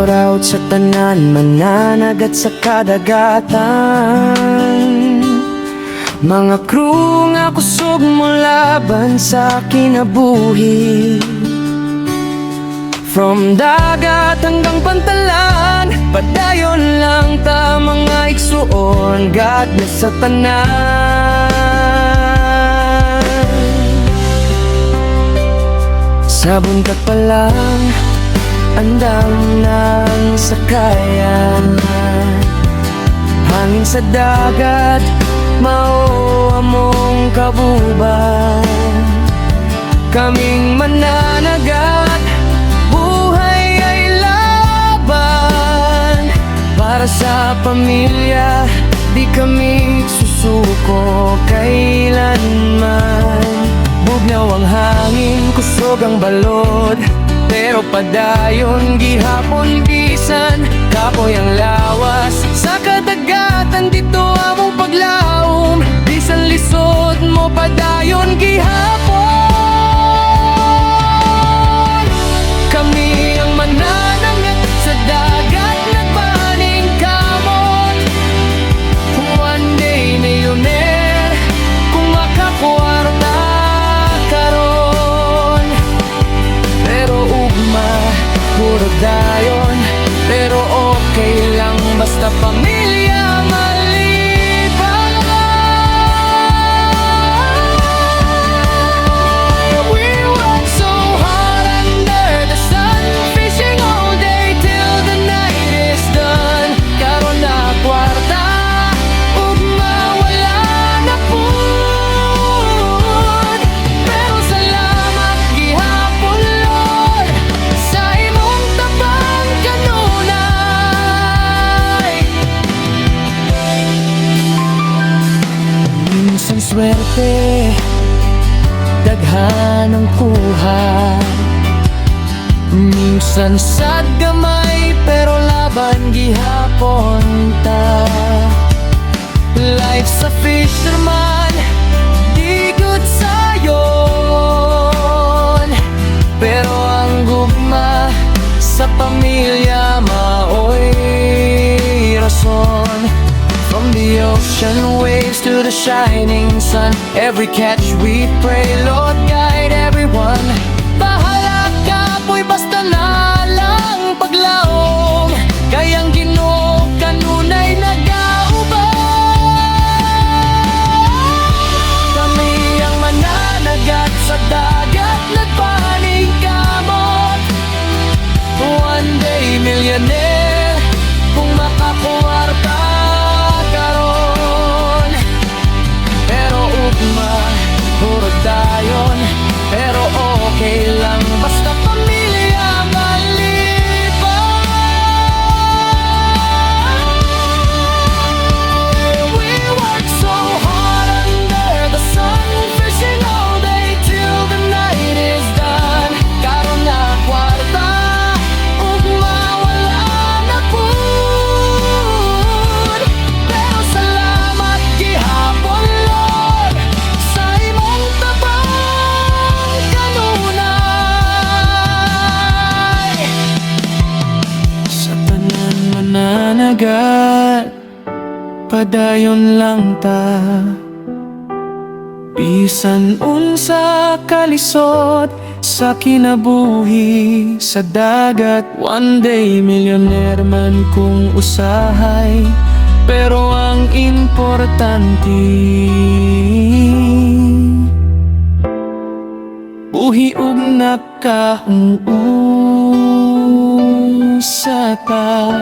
raw sa tanan, mananagat sa kadagatan. Mga crew nga kusog mo laban sa kinabuhi. From dagat hanggang pantalan, padayon lang ta mga igsuon, God bless sa tanan. Sa buntat pa lang, andam ng sakayan. Hangin sa dagat, mao among kabuban. Kaming mananagat, buhay ay laban. Para sa pamilya, di kami susuko kailanman. Bugnaw ang hangin, kusog ang balod, pero padayon gihapon bisan. Kapoy ang lawas sa kadagatan, dito among paglaom. Bisan lisod mo padayon gihapon. Kami ang mananangat sa dagat, nagbaning kamot. One day millionaire, kung makakwarta karon. Pero ugma, puro dayon, pero okay lang basta pamilya maliban. We work so hard under the sun, fishing all day till the night is done. Karon na kwarta, ugma wala na pud. Pero salamat gihapon Lord sa imong tabang kanunay. Minsan swerte, daghan ang kuha. Minsan sad gamay, pero laban gihapon ta. Life's a fisherman, di good sayon. Pero ang gugma sa pamilya maoy rason. From the ocean waves to the shining sun, every catch we pray, Lord guide everyone. Bahala ka po'y basta na lang paglaom, kayang Ginoo kanunay nagaubang. Kami ang mananagat sa dagat, nagpaning kamot. One day millionaire, kung makakuwarta karon. Pero ugma, puro dayon, pero okay lang basta pamilya maliban. We work so hard under the sun, fishing all day till the night is done. Karon na kwarta, ugma wala na pud. Pero salamat gihapon Lord sa imong tabang kanunay. Sa tanan mananagat, padayon lang ta. Bisan unsa kalisod sa kinabuhi sa dagat. One day millionaire man kung usahay, pero ang importante buhi ug nakaung sa ta.